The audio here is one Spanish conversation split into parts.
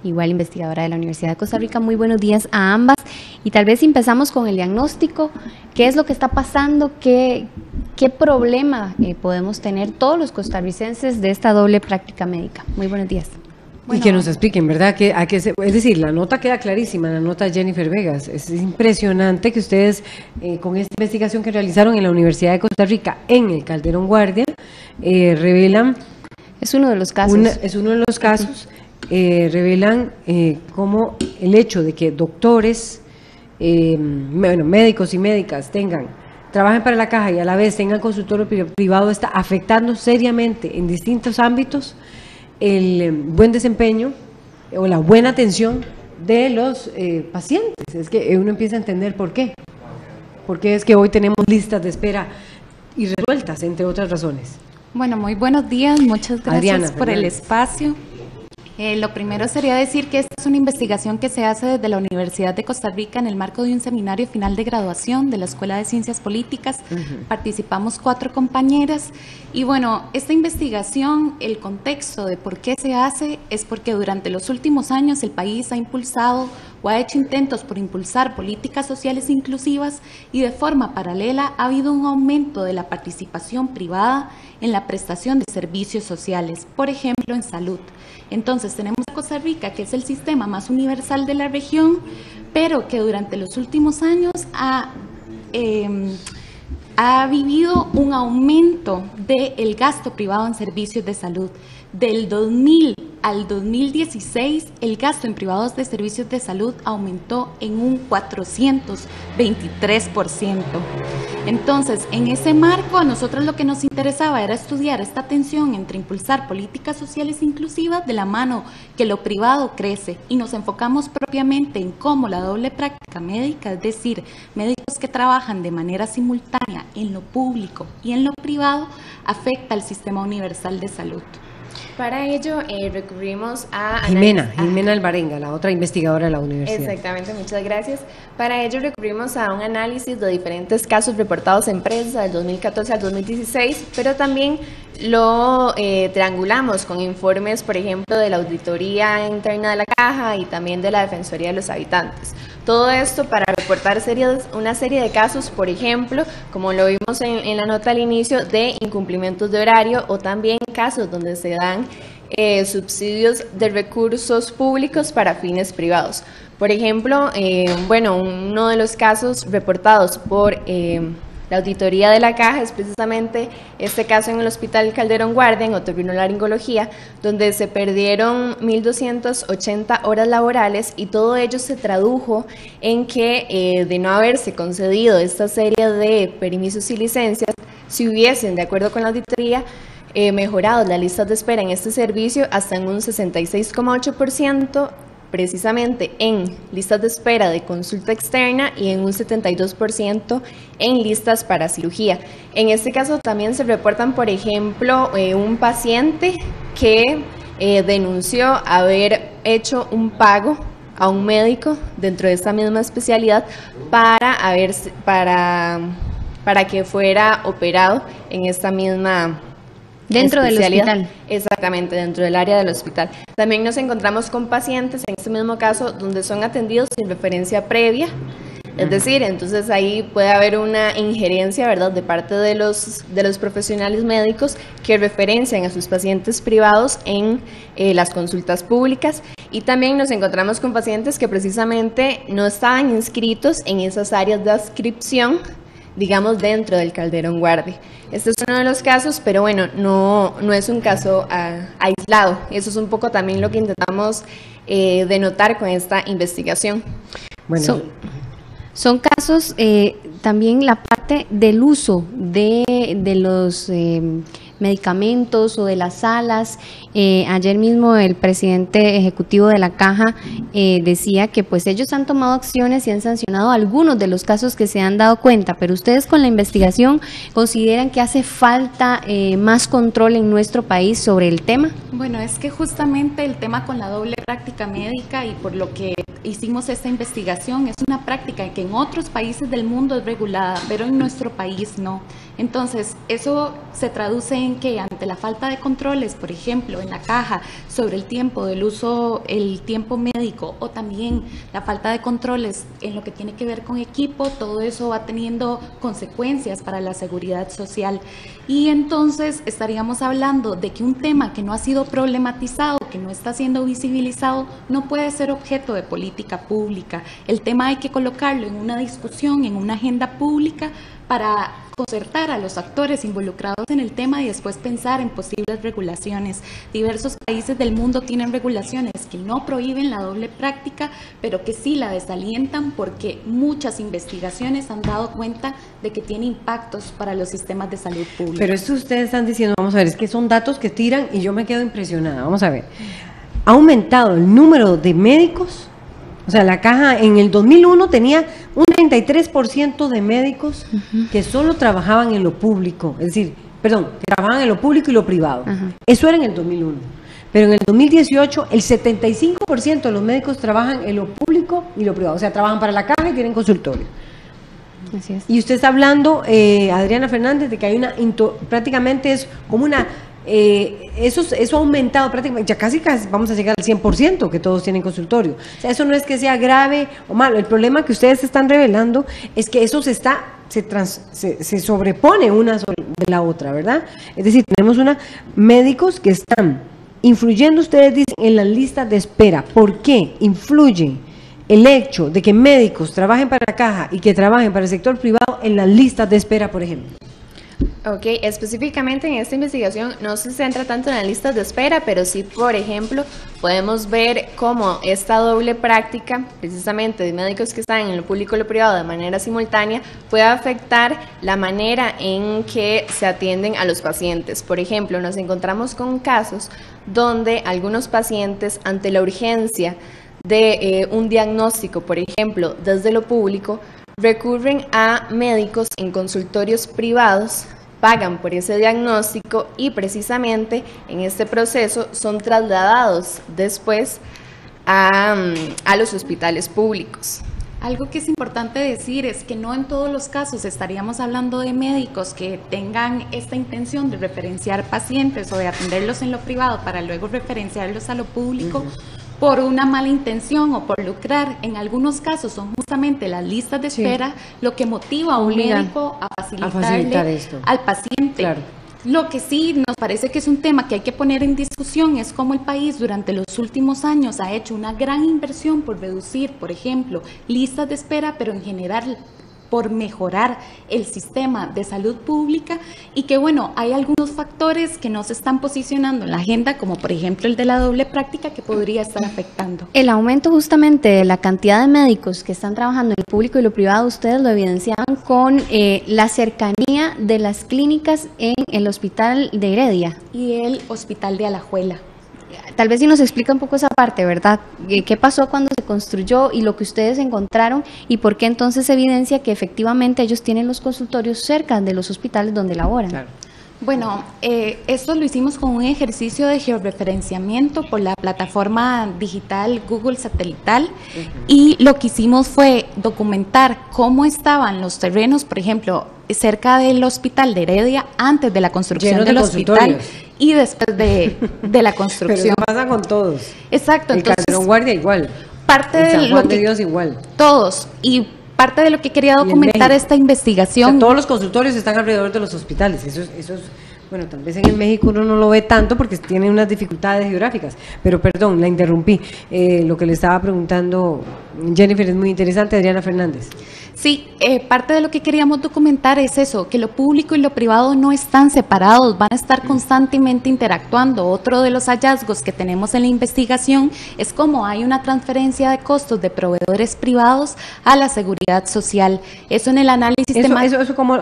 igual investigadora de la Universidad de Costa Rica. Muy buenos días a ambas. Y tal vez empezamos con el diagnóstico. ¿Qué es lo que está pasando? ¿Qué problema podemos tener todos los costarricenses de esta doble práctica médica? Muy buenos días. Bueno, y que nos expliquen, ¿verdad? Es decir, la nota queda clarísima, la nota de Jennifer Vegas. Es impresionante que ustedes, con esta investigación que realizaron en la Universidad de Costa Rica, en el Calderón Guardia, revelan... Es uno de los casos. Revelan cómo el hecho de que doctores, médicos y médicas trabajen para la caja y a la vez tengan consultorio privado está afectando seriamente en distintos ámbitos el buen desempeño o la buena atención de los pacientes. Es que uno empieza a entender por qué. Porque es que hoy tenemos listas de espera irresueltas, entre otras razones. Bueno, muy buenos días, muchas gracias Adriana por el espacio. Lo primero sería decir que esta es una investigación que se hace desde la Universidad de Costa Rica en el marco de un seminario final de graduación de la Escuela de Ciencias Políticas. Participamos 4 compañeras y bueno, esta investigación, el contexto de por qué se hace es porque durante los últimos años el país ha impulsado o ha hecho intentos por impulsar políticas sociales inclusivas y de forma paralela ha habido un aumento de la participación privada en la prestación de servicios sociales, por ejemplo en salud. Entonces tenemos a Costa Rica, que es el sistema más universal de la región, pero que durante los últimos años ha vivido un aumento del gasto privado en servicios de salud. Del 2000 al 2016, el gasto en privados de servicios de salud aumentó en un 423%. Entonces, en ese marco, a nosotros lo que nos interesaba era estudiar esta tensión entre impulsar políticas sociales inclusivas de la mano que lo privado crece, y nos enfocamos propiamente en cómo la doble práctica médica, es decir, médicos que trabajan de manera simultánea en lo público y en lo privado, afecta al sistema universal de salud. Para ello recurrimos a Jimena Alvarenga, la otra investigadora de la universidad. Exactamente, muchas gracias. Para ello recurrimos a un análisis de diferentes casos reportados en prensa del 2014 al 2016, pero también lo triangulamos con informes, por ejemplo, de la Auditoría Interna de la Caja y también de la Defensoría de los Habitantes. Todo esto para reportar una serie de casos, por ejemplo, como lo vimos en la nota al inicio, de incumplimientos de horario o también casos donde se dan subsidios de recursos públicos para fines privados. Por ejemplo, uno de los casos reportados por la Auditoría de la Caja es precisamente este caso en el Hospital Calderón Guardia, en otorrinolaringología, donde se perdieron 1.280 horas laborales y todo ello se tradujo en que de no haberse concedido esta serie de permisos y licencias, si hubiesen, de acuerdo con la auditoría, mejorado las listas de espera en este servicio hasta en un 66,8%, precisamente en listas de espera de consulta externa y en un 72% en listas para cirugía. En este caso también se reportan, por ejemplo, un paciente que denunció haber hecho un pago a un médico dentro de esta misma especialidad para que fuera operado en esta misma dentro del hospital. Exactamente, dentro del área del hospital. También nos encontramos con pacientes, en este mismo caso, donde son atendidos sin referencia previa. Es decir, entonces ahí puede haber una injerencia, ¿verdad?, de parte de los profesionales médicos que referencian a sus pacientes privados en las consultas públicas. Y también nos encontramos con pacientes que precisamente no estaban inscritos en esas áreas de adscripción, digamos, dentro del Calderón Guardia. Este es uno de los casos, pero bueno, no es un caso aislado. Eso es un poco también lo que intentamos denotar con esta investigación. Bueno, son casos, también la parte del uso de los medicamentos o de las salas. Ayer mismo el presidente ejecutivo de la Caja decía que pues ellos han tomado acciones y han sancionado algunos de los casos que se han dado cuenta, pero ustedes con la investigación consideran que hace falta más control en nuestro país sobre el tema. Bueno, es que justamente el tema con la doble práctica médica y por lo que hicimos esta investigación, es una práctica que en otros países del mundo es regulada, pero en nuestro país no. Entonces, eso se traduce en que ante la falta de controles, por ejemplo, en la caja sobre el tiempo del uso, el tiempo médico, o también la falta de controles en lo que tiene que ver con equipo, todo eso va teniendo consecuencias para la seguridad social. Y entonces estaríamos hablando de que un tema que no ha sido problematizado, que no está siendo visibilizado, no puede ser objeto de política pública. El tema hay que colocarlo en una discusión, en una agenda pública, para concertar a los actores involucrados en el tema y después pensar en posibles regulaciones. Diversos países del mundo tienen regulaciones que no prohíben la doble práctica, pero que sí la desalientan porque muchas investigaciones han dado cuenta de que tiene impactos para los sistemas de salud pública. Pero esto ustedes están diciendo, vamos a ver, es que son datos que tiran y yo me quedo impresionada. Vamos a ver, ha aumentado el número de médicos. O sea, la caja en el 2001 tenía un 33% de médicos que solo trabajaban en lo público, es decir, perdón, que trabajaban en lo público y lo privado. Eso era en el 2001. Pero en el 2018 el 75% de los médicos trabajan en lo público y lo privado. O sea, trabajan para la caja y tienen consultorio. Así es. Y usted está hablando, Adriana Fernández, de que hay una, prácticamente es como una... eso ha aumentado prácticamente, ya casi vamos a llegar al 100% que todos tienen consultorio. O sea, eso no es que sea grave o malo, el problema que ustedes están revelando es que eso se sobrepone una de la otra, ¿verdad? Es decir, tenemos médicos que están influyendo, ustedes dicen, en las listas de espera. ¿Por qué influye el hecho de que médicos trabajen para la caja y que trabajen para el sector privado en las listas de espera, por ejemplo? Ok, específicamente en esta investigación no se centra tanto en las listas de espera, pero sí, por ejemplo, podemos ver cómo esta doble práctica, precisamente de médicos que están en lo público y lo privado de manera simultánea, puede afectar la manera en que se atienden a los pacientes. Por ejemplo, nos encontramos con casos donde algunos pacientes, ante la urgencia de un diagnóstico, por ejemplo, desde lo público, recurren a médicos en consultorios privados, pagan por ese diagnóstico y precisamente en este proceso son trasladados después a los hospitales públicos. Algo que es importante decir es que no en todos los casos estaríamos hablando de médicos que tengan esta intención de referenciar pacientes o de atenderlos en lo privado para luego referenciarlos a lo público. Por una mala intención o por lucrar. En algunos casos son justamente las listas de espera lo que motiva a un médico a facilitarle al paciente. Claro. Lo que sí nos parece que es un tema que hay que poner en discusión es cómo el país durante los últimos años ha hecho una gran inversión por reducir, por ejemplo, listas de espera, pero en general por mejorar el sistema de salud pública y que bueno, hay algunos factores que no se están posicionando en la agenda, como por ejemplo el de la doble práctica, que podría estar afectando. El aumento justamente de la cantidad de médicos que están trabajando en lo público y lo privado, ustedes lo evidenciaban con la cercanía de las clínicas en el hospital de Heredia. Y el hospital de Alajuela. Tal vez si nos explica un poco esa parte, ¿verdad? ¿Qué pasó cuando se construyó y lo que ustedes encontraron y por qué entonces se evidencia que efectivamente ellos tienen los consultorios cerca de los hospitales donde laboran? Claro. Bueno, esto lo hicimos con un ejercicio de georreferenciamiento por la plataforma digital Google Satelital y lo que hicimos fue documentar cómo estaban los terrenos, por ejemplo, cerca del hospital de Heredia antes de la construcción del hospital y después de la construcción. Pero pasa con todos. Exacto. El Calderón Guardia igual. Parte de San Juan de Dios igual. Todos. Y parte de lo que quería documentar esta investigación. O sea, todos los consultorios están alrededor de los hospitales. Eso es, bueno, tal vez en el México uno no lo ve tanto porque tiene unas dificultades geográficas. Pero perdón, la interrumpí. Lo que le estaba preguntando Jennifer es muy interesante, Adriana Fernández. Sí, parte de lo que queríamos documentar es eso, que lo público y lo privado no están separados, van a estar constantemente interactuando. Otro de los hallazgos que tenemos en la investigación es cómo hay una transferencia de costos de proveedores privados a la seguridad social. Eso en el análisis ¿Eso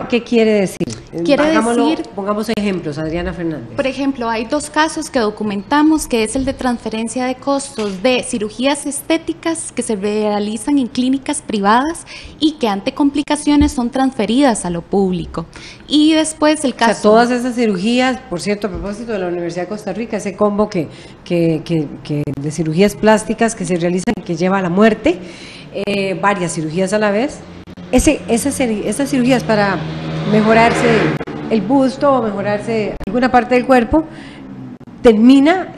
¿qué quiere decir? Quiere decir, pongamos ejemplos, Adriana Fernández. Por ejemplo, hay 2 casos que documentamos, que es el de transferencia de costos de cirugías estéticas que se realizan en clínicas privadas y que ante complicaciones son transferidas a lo público. Y después el caso... O sea, todas esas cirugías, por cierto, a propósito de la Universidad de Costa Rica, ese combo que de cirugías plásticas que se realizan y que lleva a la muerte, varias cirugías a la vez, esas cirugías para mejorarse el busto o mejorarse alguna parte del cuerpo, termina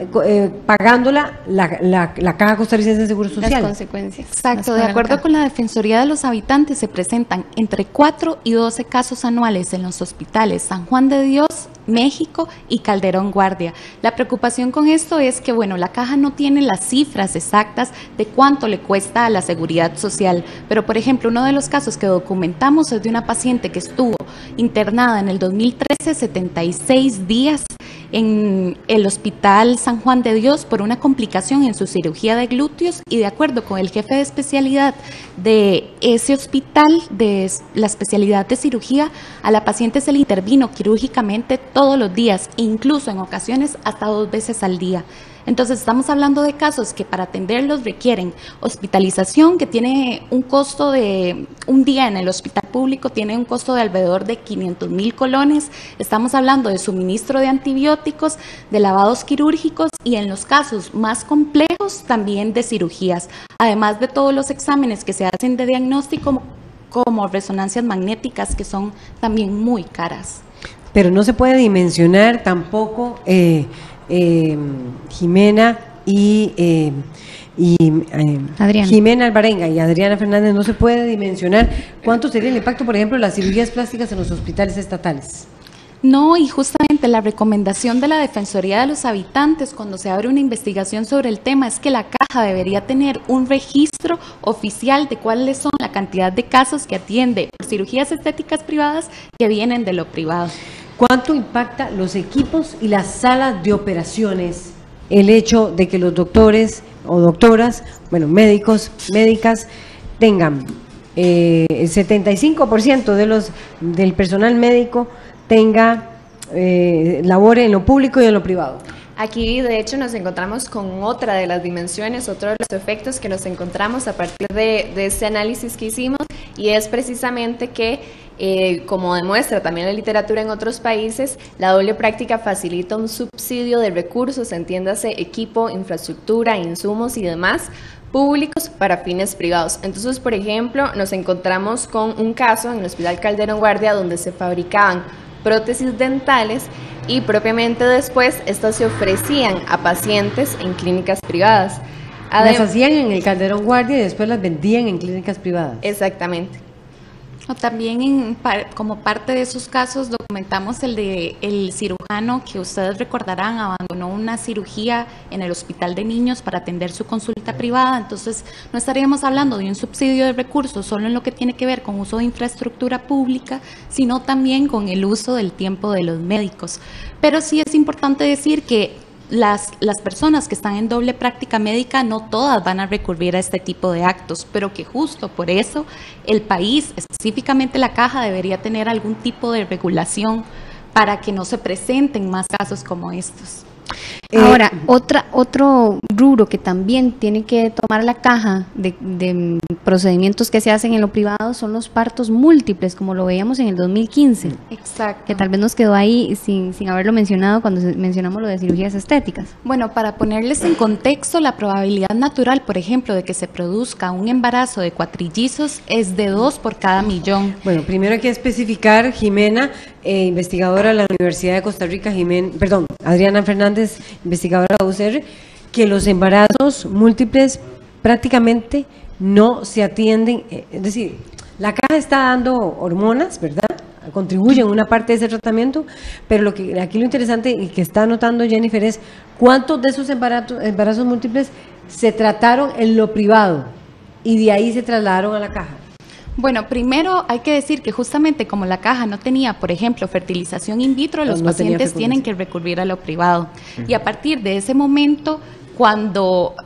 pagándola la Caja Costarricense de Seguro Social. Las consecuencias. Exacto, de acuerdo con la Defensoría de los Habitantes, se presentan entre 4 y 12 casos anuales en los hospitales San Juan de Dios, México y Calderón Guardia. La preocupación con esto es que, bueno, la Caja no tiene las cifras exactas de cuánto le cuesta a la Seguridad Social, pero por ejemplo, uno de los casos que documentamos es de una paciente que estuvo internada en el 2013, 76 días en el Hospital San Juan de Dios por una complicación en su cirugía de glúteos, y de acuerdo con el jefe de especialidad de ese hospital, de la especialidad de cirugía, a la paciente se le intervino quirúrgicamente todos los días, incluso en ocasiones hasta 2 veces al día. Entonces estamos hablando de casos que para atenderlos requieren hospitalización, que tiene un costo de un día en el hospital público, tiene un costo de alrededor de 500,000 colones. Estamos hablando de suministro de antibióticos, de lavados quirúrgicos y en los casos más complejos también de cirugías, además de todos los exámenes que se hacen de diagnóstico como resonancias magnéticas, que son también muy caras. Pero no se puede dimensionar tampoco, Jimena y Jimena Alvarenga y Adriana Fernández, no se puede dimensionar cuánto sería el impacto, por ejemplo, de las cirugías plásticas en los hospitales estatales. No, y justamente la recomendación de la Defensoría de los Habitantes cuando se abre una investigación sobre el tema es que la Caja debería tener un registro oficial de cuáles son la cantidad de casos que atiende por cirugías estéticas privadas que vienen de lo privado. ¿Cuánto impacta los equipos y las salas de operaciones el hecho de que los doctores o doctoras, bueno, médicos, médicas, tengan el 75% del personal médico tenga labore en lo público y en lo privado? Aquí, de hecho, nos encontramos con otra de las dimensiones, otro de los efectos que nos encontramos a partir de este análisis que hicimos, y es precisamente que, como demuestra también la literatura en otros países, la doble práctica facilita un subsidio de recursos, entiéndase equipo, infraestructura, insumos y demás, públicos para fines privados. Entonces, por ejemplo, nos encontramos con un caso en el Hospital Calderón Guardia donde se fabricaban prótesis dentales y propiamente después estas se ofrecían a pacientes en clínicas privadas. Las hacían en el Calderón Guardia y después las vendían en clínicas privadas. Exactamente. O también como parte de esos casos documentamos el de el cirujano que ustedes recordarán abandonó una cirugía en el hospital de niños para atender su consulta privada. Entonces no estaríamos hablando de un subsidio de recursos solo en lo que tiene que ver con uso de infraestructura pública, sino también con el uso del tiempo de los médicos. Pero sí es importante decir que las personas que están en doble práctica médica no todas van a recurrir a este tipo de actos, pero que justo por eso el país, específicamente la Caja, debería tener algún tipo de regulación para que no se presenten más casos como estos. Ahora, otro rubro que también tiene que tomar la Caja de procedimientos que se hacen en lo privado son los partos múltiples, como lo veíamos en el 2015. Exacto. Que tal vez nos quedó ahí sin haberlo mencionado cuando mencionamos lo de cirugías estéticas. Bueno, para ponerles en contexto, la probabilidad natural, por ejemplo, de que se produzca un embarazo de cuatrillizos es de 2 por cada millón. Bueno, primero hay que especificar, Jimena, investigadora de la Universidad de Costa Rica, Adriana Fernández, investigadora de la UCR, que los embarazos múltiples prácticamente no se atienden, es decir, la Caja está dando hormonas, ¿verdad? Contribuye en una parte de ese tratamiento, pero aquí lo interesante y que está anotando Jennifer es cuántos de esos embarazos múltiples se trataron en lo privado y de ahí se trasladaron a la Caja. Bueno, primero hay que decir que justamente como la Caja no tenía, por ejemplo, fertilización in vitro, los pacientes tienen que recurrir a lo privado. Y a partir de ese momento, cuando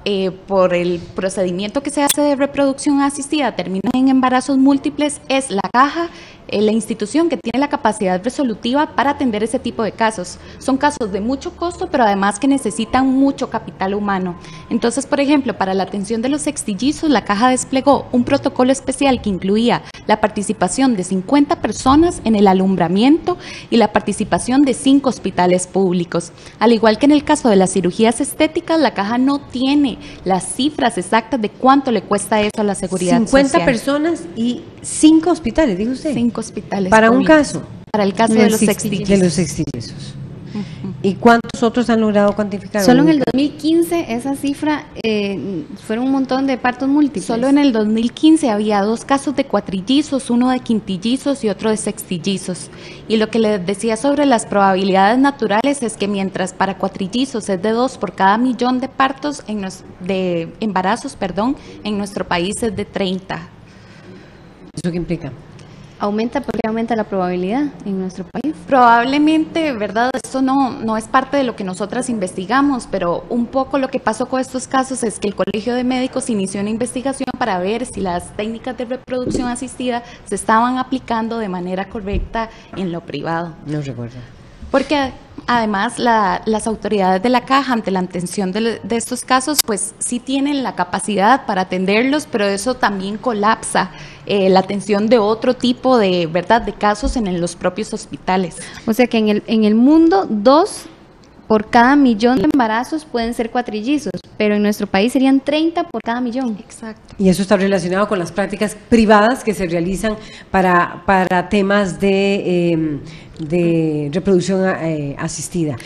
por el procedimiento que se hace de reproducción asistida terminan en embarazos múltiples, es la Caja la institución que tiene la capacidad resolutiva para atender ese tipo de casos. Son casos de mucho costo, pero además que necesitan mucho capital humano. Entonces, por ejemplo, para la atención de los sextillizos, la Caja desplegó un protocolo especial que incluía la participación de 50 personas en el alumbramiento y la participación de 5 hospitales públicos. Al igual que en el caso de las cirugías estéticas, la Caja no tiene las cifras exactas de cuánto le cuesta eso a la seguridad 50 social. personas y 5 hospitales, dijo usted. 5 hospitales para públicos. un caso. Para el caso de los sextillizos. De los sextillizos. ¿Y cuántos otros han logrado cuantificar? Solo en el 2015 esa cifra fueron un montón de partos múltiples. Solo en el 2015 había 2 casos de cuatrillizos, uno de quintillizos y otro de sextillizos. Y lo que les decía sobre las probabilidades naturales es que mientras para cuatrillizos es de 2 por cada millón de partos, de embarazos, en nuestro país es de 30. ¿Eso qué implica? ¿Por qué aumenta la probabilidad en nuestro país? Probablemente, ¿verdad? Esto no es parte de lo que nosotras investigamos, pero un poco lo que pasó con estos casos es que el Colegio de Médicos inició una investigación para ver si las técnicas de reproducción asistida se estaban aplicando de manera correcta en lo privado. No recuerdo. Porque además las autoridades de la Caja ante la atención de estos casos pues sí tienen la capacidad para atenderlos, pero eso también colapsa la atención de otro tipo de casos en los propios hospitales. O sea que en el mundo 2 por cada millón de embarazos pueden ser cuatrillizos, pero en nuestro país serían 30 por cada millón. Exacto. Y eso está relacionado con las prácticas privadas que se realizan para temas de reproducción asistida.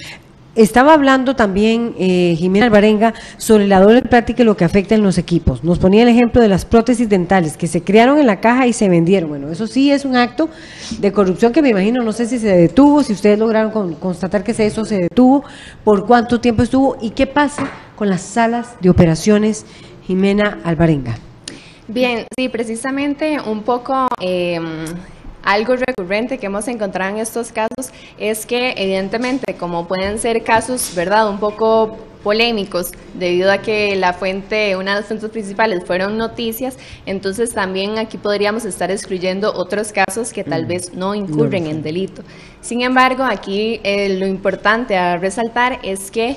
Estaba hablando también Jimena Alvarenga sobre la doble práctica y lo que afecta en los equipos. Nos ponía el ejemplo de las prótesis dentales que se crearon en la Caja y se vendieron. Bueno, eso sí es un acto de corrupción que me imagino, no sé si se detuvo, si ustedes lograron constatar que eso se detuvo, por cuánto tiempo estuvo y qué pasa con las salas de operaciones, Jimena Alvarenga. Bien, sí, precisamente un poco algo recurrente que hemos encontrado en estos casos es que evidentemente como pueden ser casos, ¿verdad?, un poco polémicos debido a que una de las fuentes principales fueron noticias, entonces también aquí podríamos estar excluyendo otros casos que tal vez no incurren en delito. Sin embargo, aquí lo importante a resaltar es que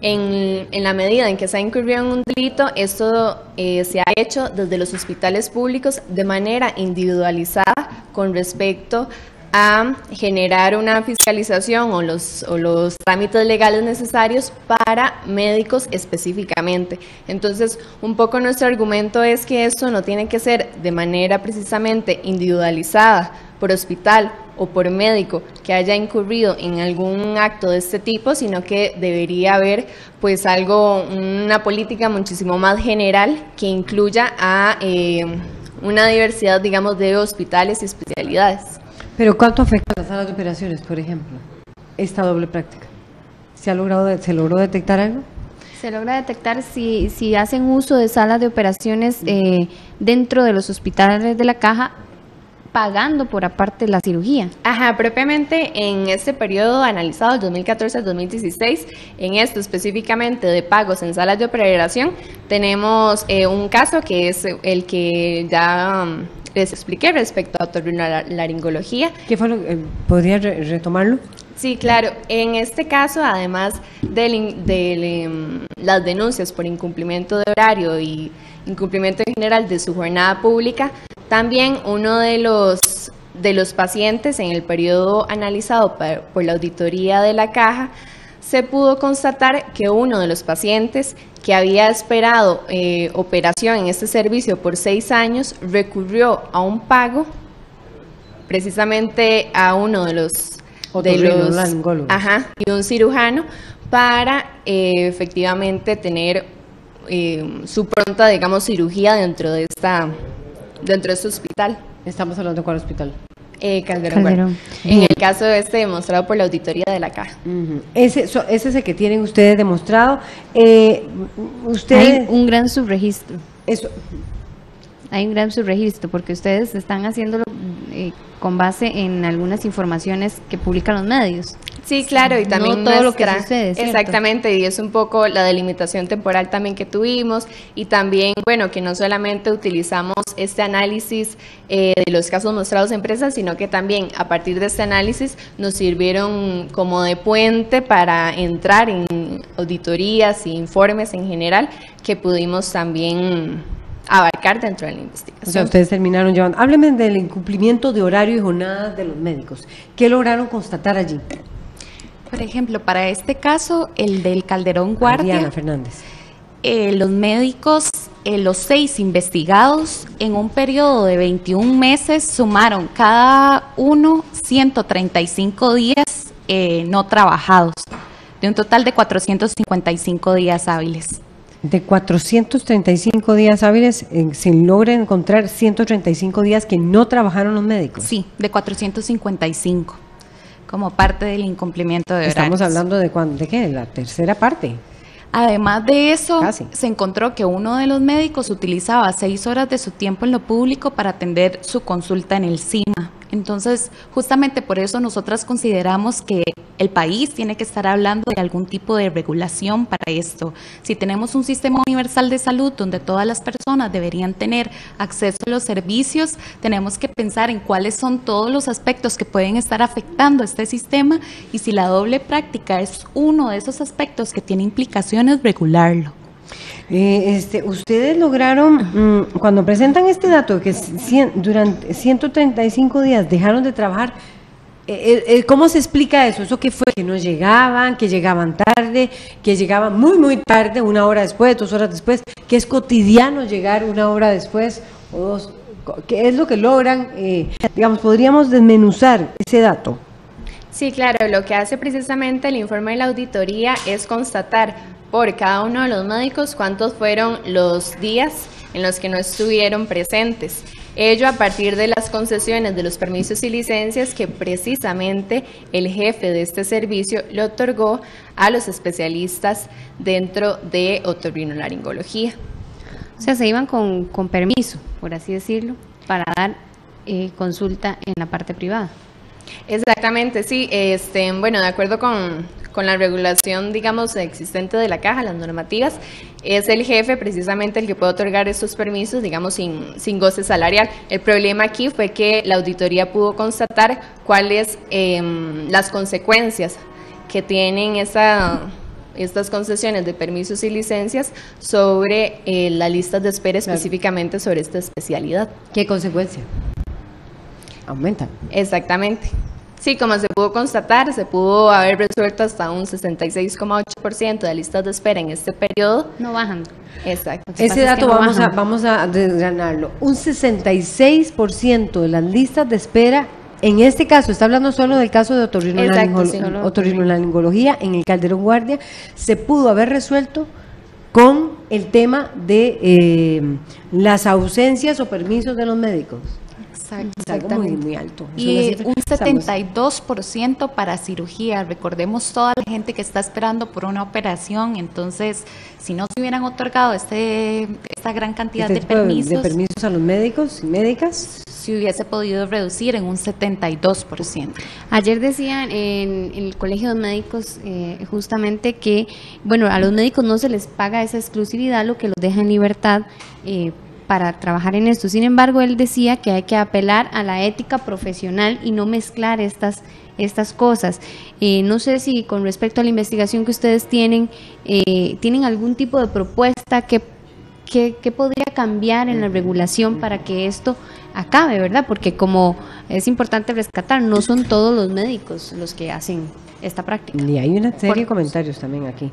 en la medida en que se ha incurrido en un delito, esto se ha hecho desde los hospitales públicos de manera individualizada con respecto a generar una fiscalización o los trámites legales necesarios para médicos específicamente. Entonces, un poco nuestro argumento es que esto no tiene que ser de manera precisamente individualizada por hospital o por médico que haya incurrido en algún acto de este tipo, sino que debería haber pues una política muchísimo más general que incluya a una diversidad, digamos, de hospitales y especialidades. Pero ¿cuánto afecta a las salas de operaciones, por ejemplo, esta doble práctica? ¿Se logró detectar algo? Se logra detectar si hacen uso de salas de operaciones dentro de los hospitales de la Caja, pagando por aparte la cirugía. Ajá, propiamente en este periodo analizado, el 2014 al 2016, en esto específicamente de pagos en salas de operación, tenemos un caso que es el que ya les expliqué respecto a otorrinolaringología. ¿Qué fue ¿Podría retomarlo? Sí, claro. En este caso, además de las denuncias por incumplimiento de horario y incumplimiento en general de su jornada pública, también uno de los pacientes en el periodo analizado por la auditoría de la Caja, se pudo constatar que uno de los pacientes que había esperado operación en este servicio por 6 años recurrió a un pago precisamente a uno de los y un cirujano para efectivamente tener su pronta, digamos, cirugía dentro de este hospital. Estamos hablando de ¿cuál hospital? Calderón. Bueno, en el caso demostrado por la auditoría de la Caja. Ese es el que tienen ustedes demostrado. Hay un gran subregistro. Hay un gran subregistro porque ustedes están haciéndolo con base en algunas informaciones que publican los medios. Sí, claro, y también no todo lo que sucede, ¿cierto? Exactamente, y es un poco la delimitación temporal también que tuvimos, y también, bueno, que no solamente utilizamos este análisis de los casos mostrados en empresas, sino que también a partir de este análisis nos sirvieron como de puente para entrar en auditorías e informes en general que pudimos también abarcar dentro de la investigación. O sea, ustedes terminaron llevando. Hábleme del incumplimiento de horario y jornadas de los médicos. ¿Qué lograron constatar allí? Por ejemplo, para este caso, el del Calderón Guardia, Diana Fernández. los médicos, los 6 investigados, en un periodo de 21 meses, sumaron cada uno 135 días no trabajados, de un total de 455 días hábiles. De 435 días hábiles, se logra encontrar 135 días que no trabajaron los médicos. Sí, de 455, como parte del incumplimiento de horarios. Estamos hablando de qué, la tercera parte. Además de eso, Casi. se encontró que uno de los médicos utilizaba 6 horas de su tiempo en lo público para atender su consulta en el CIMA. Entonces, justamente por eso nosotras consideramos que el país tiene que estar hablando de algún tipo de regulación para esto. Si tenemos un sistema universal de salud donde todas las personas deberían tener acceso a los servicios, tenemos que pensar en cuáles son todos los aspectos que pueden estar afectando este sistema, y si la doble práctica es uno de esos aspectos que tiene implicaciones, regularlo. Ustedes lograron, cuando presentan este dato, que durante 135 días dejaron de trabajar, ¿cómo se explica eso? ¿Eso qué fue? ¿Que no llegaban, que llegaban tarde, que llegaban muy, muy tarde, 1 hora después, 2 horas después, que es cotidiano llegar 1 hora después o 2? ¿Qué es lo que logran? Digamos, podríamos desmenuzar ese dato. Sí, claro, lo que hace precisamente el informe de la auditoría es constatar por cada uno de los médicos cuántos fueron los días en los que no estuvieron presentes. Ello a partir de las concesiones de los permisos y licencias que precisamente el jefe de este servicio le otorgó a los especialistas dentro de otorrinolaringología. O sea, se iban con permiso, por así decirlo, para dar consulta en la parte privada. Exactamente, sí. Bueno, de acuerdo con la regulación, digamos, existente de la caja, las normativas, es el jefe precisamente el que puede otorgar estos permisos, digamos, sin goce salarial. El problema aquí fue que la auditoría pudo constatar cuáles las consecuencias que tienen estas concesiones de permisos y licencias sobre las listas de espera, específicamente sobre esta especialidad. ¿Qué consecuencia? Aumentan. Exactamente. Sí, como se pudo constatar, se pudo haber resuelto hasta un 66,8% de listas de espera en este periodo. No bajan. Exacto. Ese dato vamos a desgranarlo. Un 66% de las listas de espera, en este caso, está hablando solo del caso de otorrinolaringología en el Calderón Guardia, se pudo haber resuelto con el tema de las ausencias o permisos de los médicos. Exactamente. Muy alto. Y un 72% para cirugía. Recordemos toda la gente que está esperando por una operación. Entonces, si no se hubieran otorgado esta gran cantidad de permisos a los médicos y médicas, se hubiese podido reducir en un 72%. Ayer decían en el Colegio de Médicos justamente que, bueno, a los médicos no se les paga esa exclusividad, lo que los deja en libertad para trabajar en esto. Sin embargo, él decía que hay que apelar a la ética profesional y no mezclar estas cosas. No sé si con respecto a la investigación que ustedes tienen algún tipo de propuesta que podría cambiar en la regulación para que esto acabe, ¿verdad? Porque como es importante rescatar, no son todos los médicos los que hacen esta práctica. Y hay una serie de comentarios también aquí.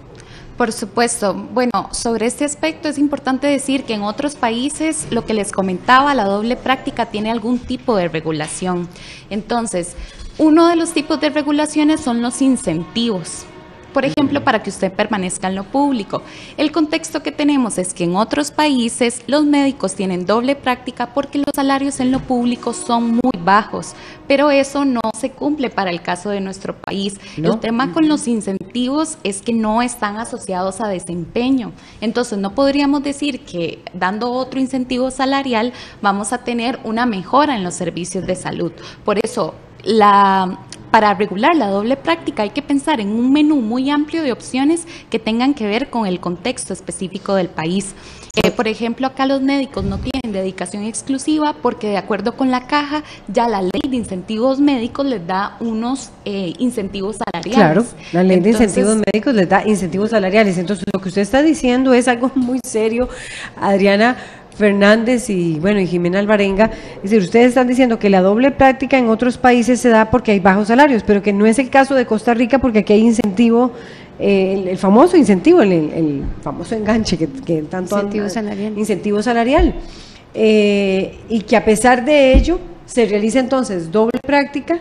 Por supuesto. Bueno, sobre este aspecto es importante decir que en otros países, lo que les comentaba, la doble práctica tiene algún tipo de regulación. Entonces, uno de los tipos de regulaciones son los incentivos. Por ejemplo, para que usted permanezca en lo público. El contexto que tenemos es que en otros países los médicos tienen doble práctica porque los salarios en lo público son muy bajos, pero eso no se cumple para el caso de nuestro país. ¿No? El tema con los incentivos es que no están asociados a desempeño. Entonces, no podríamos decir que dando otro incentivo salarial vamos a tener una mejora en los servicios de salud. Por eso, para regular la doble práctica hay que pensar en un menú muy amplio de opciones que tengan que ver con el contexto específico del país. Por ejemplo, acá los médicos no tienen dedicación exclusiva porque de acuerdo con la Caja, ya la ley de incentivos médicos les da unos incentivos salariales. Claro, la ley de incentivos médicos les da incentivos salariales. Entonces, lo que usted está diciendo es algo muy serio, Adriana Fernández y Jimena Alvarenga. Es decir, ustedes están diciendo que la doble práctica en otros países se da porque hay bajos salarios, pero que no es el caso de Costa Rica porque aquí hay incentivo, el famoso incentivo, el famoso enganche que tanto incentivo salarial. Y que a pesar de ello se realiza entonces doble práctica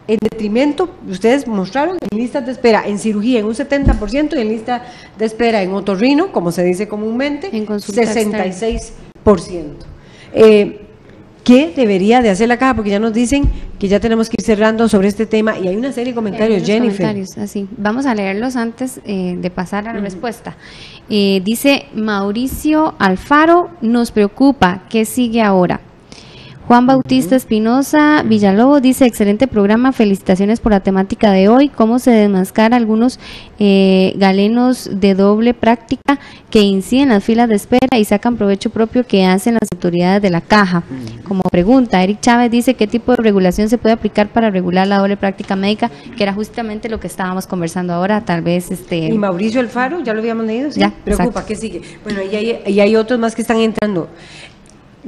en detrimento, ustedes mostraron en listas de espera en cirugía en un 70% y en lista de espera en otorrino, como se dice comúnmente, en 66%. ¿Qué debería de hacer la Caja? Porque ya nos dicen que ya tenemos que ir cerrando sobre este tema y hay una serie de comentarios, Jennifer. Así. Vamos a leerlos antes de pasar a la respuesta. Dice Mauricio Alfaro, nos preocupa, ¿qué sigue ahora? Juan Bautista Espinosa Villalobos dice, excelente programa, felicitaciones por la temática de hoy, cómo se desmascara algunos galenos de doble práctica que inciden las filas de espera y sacan provecho propio que hacen las autoridades de la Caja. Como pregunta, Eric Chávez dice, ¿qué tipo de regulación se puede aplicar para regular la doble práctica médica? Que era justamente lo que estábamos conversando ahora, tal vez Y Mauricio Alfaro, ya lo habíamos leído, ¿sí? Ya, preocupa, exacto. ¿Qué sigue? Bueno, y hay otros más que están entrando.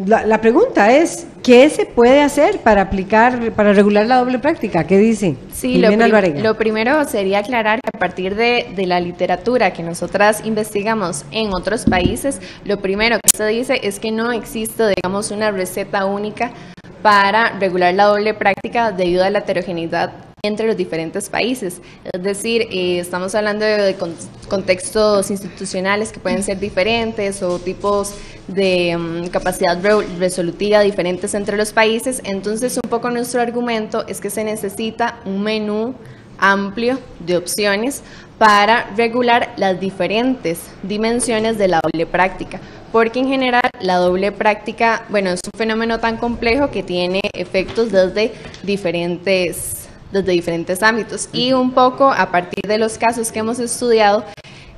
La pregunta es, ¿qué se puede hacer para regular la doble práctica? ¿Qué dice? Sí, lo primero sería aclarar que a partir de la literatura que nosotras investigamos en otros países, lo primero que se dice es que no existe, digamos, una receta única para regular la doble práctica debido a la heterogeneidad entre los diferentes países. Es decir, estamos hablando de contextos institucionales que pueden ser diferentes o tipos de capacidad resolutiva diferentes entre los países. Entonces, un poco nuestro argumento es que se necesita un menú amplio de opciones para regular las diferentes dimensiones de la doble práctica, porque en general la doble práctica, es un fenómeno tan complejo que tiene efectos desde diferentes ámbitos, y un poco a partir de los casos que hemos estudiado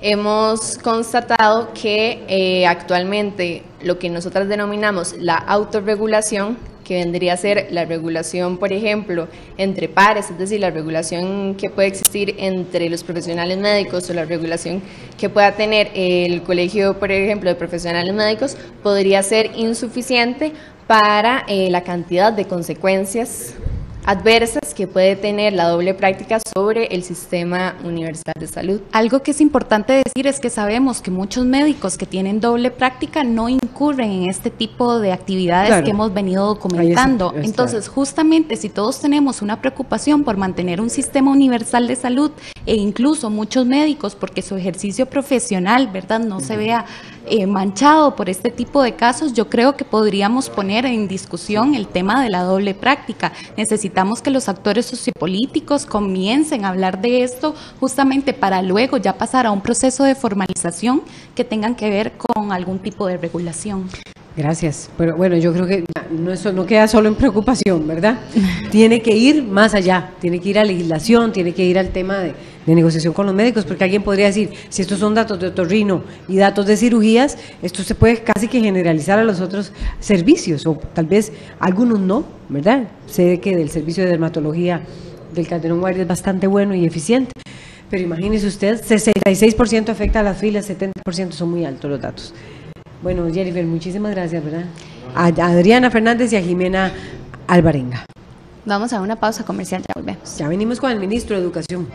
hemos constatado que actualmente lo que nosotras denominamos la autorregulación, que vendría a ser la regulación, por ejemplo, entre pares, es decir, la regulación que puede existir entre los profesionales médicos o la regulación que pueda tener el colegio, por ejemplo, de profesionales médicos, podría ser insuficiente para la cantidad de consecuencias adversas que puede tener la doble práctica sobre el sistema universal de salud. Algo que es importante decir es que sabemos que muchos médicos que tienen doble práctica no incurren en este tipo de actividades que hemos venido documentando. Entonces, justamente si todos tenemos una preocupación por mantener un sistema universal de salud e incluso muchos médicos porque su ejercicio profesional, ¿verdad?, no se vea manchado por este tipo de casos, yo creo que podríamos poner en discusión el tema de la doble práctica. Necesitamos que los actores sociopolíticos comiencen a hablar de esto justamente para luego ya pasar a un proceso de formalización que tengan que ver con algún tipo de regulación. Gracias. Pero bueno, yo creo que eso no queda solo en preocupación, ¿verdad? Tiene que ir más allá, tiene que ir a legislación, tiene que ir al tema de negociación con los médicos, porque alguien podría decir, si estos son datos de otorrino y datos de cirugías, esto se puede casi que generalizar a los otros servicios, o tal vez algunos no, ¿verdad? Sé que del servicio de dermatología del Calderón Guardia es bastante bueno y eficiente, pero imagínese usted, 66% afecta a las filas, 70% son muy altos los datos. Bueno, Jennifer, muchísimas gracias, ¿verdad? A Adriana Fernández y a Jimena Alvarenga. Vamos a una pausa comercial, ya volvemos. Ya venimos con el ministro de Educación.